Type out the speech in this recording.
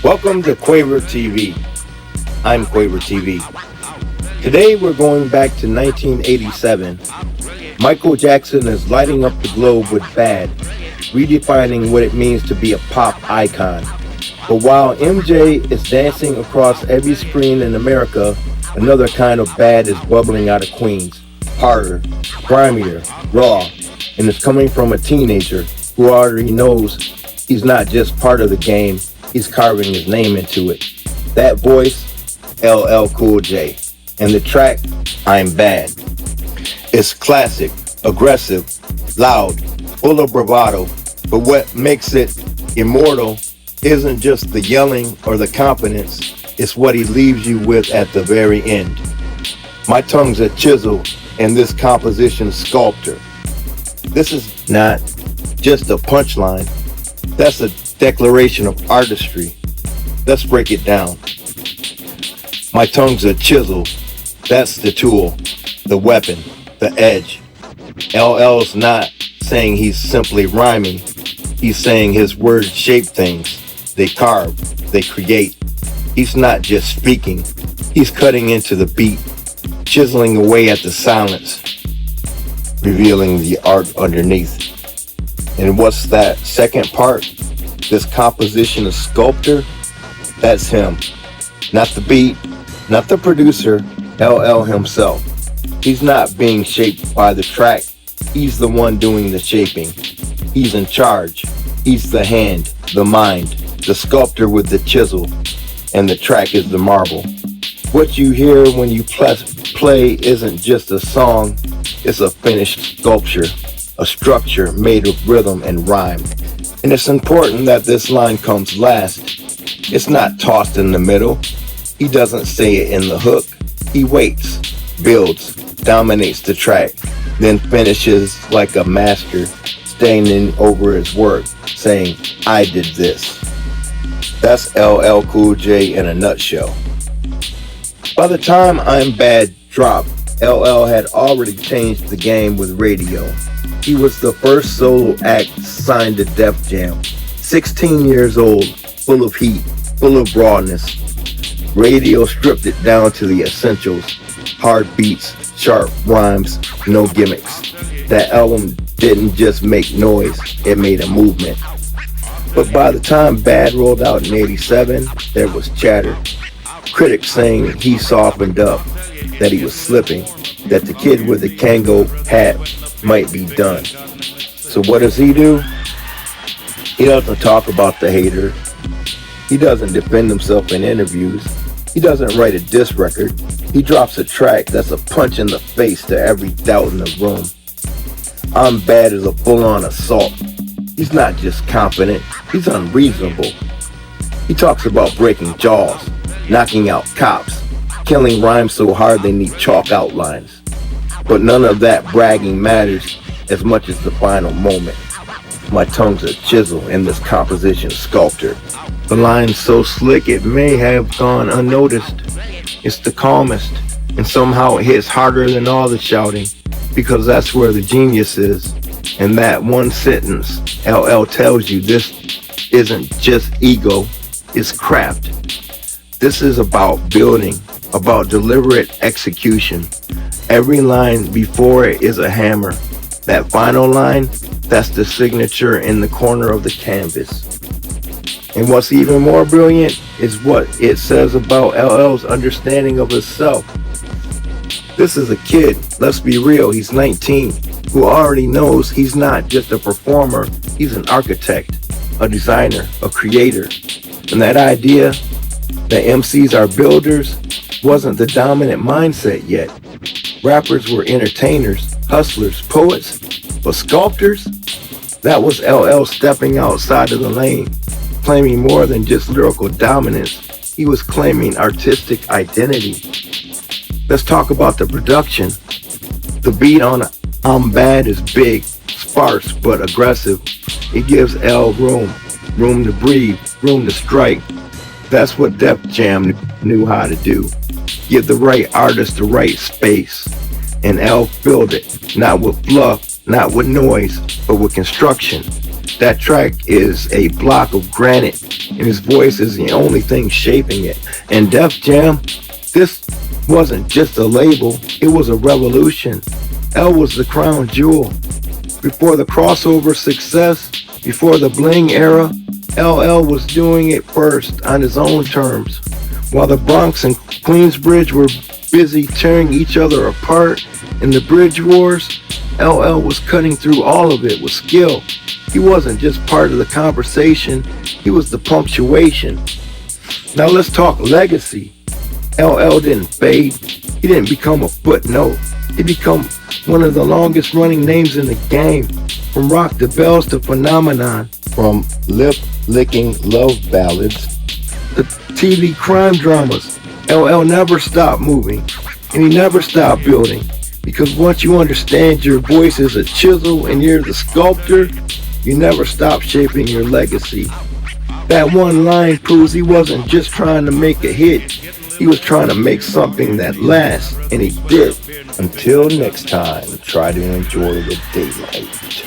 Welcome to Quavertv. I'm Quavertv. Today we're going back to 1987. Michael Jackson is lighting up the globe with Bad, redefining what it means to be a pop icon. But while MJ is dancing across every screen in America, another kind of bad is bubbling out of Queens. Harder, grimier, raw, and it's coming from a teenager who already knows he's not just part of the game, he's carving his name into it. That voice, LL Cool J. And the track, I'm Bad. It's classic, aggressive, loud, full of bravado, but what makes it immortal isn't just the yelling or the confidence, it's what he leaves you with at the very end. My tongue's a chisel and this composition's sculptor. This is not just a punchline, that's a declaration of artistry. Let's break it down. My tongue's a chisel, that's the tool, the weapon, the edge. LL's not saying he's simply rhyming, he's saying his words shape things. They carve, they create. He's not just speaking, he's cutting into the beat, chiseling away at the silence, revealing the art underneath. And what's that second part? This composition of sculptor? That's him. Not the beat, not the producer, LL himself. He's not being shaped by the track, he's the one doing the shaping. He's in charge, he's the hand, the mind, the sculptor with the chisel, and the track is the marble. What you hear when you play isn't just a song, it's a finished sculpture, a structure made of rhythm and rhyme. And it's important that this line comes last. It's not tossed in the middle. He doesn't say it in the hook. He waits, builds, dominates the track, then finishes like a master, standing over his work, saying, I did this. That's LL Cool J in a nutshell. By the time I'm Bad dropped, LL had already changed the game with radio. He was the first solo act signed to Def Jam. 16 years old, full of heat, full of rawness. Radio stripped it down to the essentials. Hard beats, sharp rhymes, no gimmicks. That album didn't just make noise, it made a movement. But by the time Bad rolled out in 87, there was chatter. Critics saying he softened up, that he was slipping, that the kid with the Kangol hat might be done. So what does he do? He doesn't talk about the hater. He doesn't defend himself in interviews. He doesn't write a diss record. He drops a track that's a punch in the face to every doubt in the room. I'm Bad is a full-on assault. He's not just confident, he's unreasonable. He talks about breaking jaws, knocking out cops, killing rhymes so hard they need chalk outlines. But none of that bragging matters as much as the final moment. My tongue's a chisel in this composition sculptor. The line's so slick it may have gone unnoticed. It's the calmest, and somehow it hits harder than all the shouting, because that's where the genius is. And that one sentence, LL tells you this isn't just ego, it's craft. This is about building, about deliberate execution. Every line before it is a hammer. That final line, that's the signature in the corner of the canvas. And what's even more brilliant is what it says about LL's understanding of himself. This is a kid, let's be real, he's 19, who already knows he's not just a performer, he's an architect, a designer, a creator. And that idea that MCs are builders wasn't the dominant mindset yet. Rappers were entertainers, hustlers, poets, but sculptors? That was LL stepping outside of the lane, claiming more than just lyrical dominance. He was claiming artistic identity. Let's talk about the production. The beat on I'm Bad is big, sparse, but aggressive. It gives L room to breathe, room to strike. That's what Def Jam knew how to do. Give the right artist the right space. And L filled it, not with fluff, not with noise, but with construction. That track is a block of granite, and his voice is the only thing shaping it. And Def Jam, this wasn't just a label, it was a revolution. L was the crown jewel. Before the crossover success, before the bling era, LL was doing it first on his own terms. While the Bronx and Queensbridge were busy tearing each other apart in the bridge wars, LL was cutting through all of it with skill. He wasn't just part of the conversation, he was the punctuation. Now let's talk legacy. LL didn't fade, he didn't become a footnote. He became one of the longest running names in the game. From Rock the Bells to Phenomenon. From lip-licking love ballads to TV crime dramas. LL never stopped moving, and he never stopped building. Because once you understand your voice is a chisel and you're the sculptor, you never stop shaping your legacy. That one line proves he wasn't just trying to make a hit, he was trying to make something that lasts, and he did. Until next time, try to enjoy the daylight.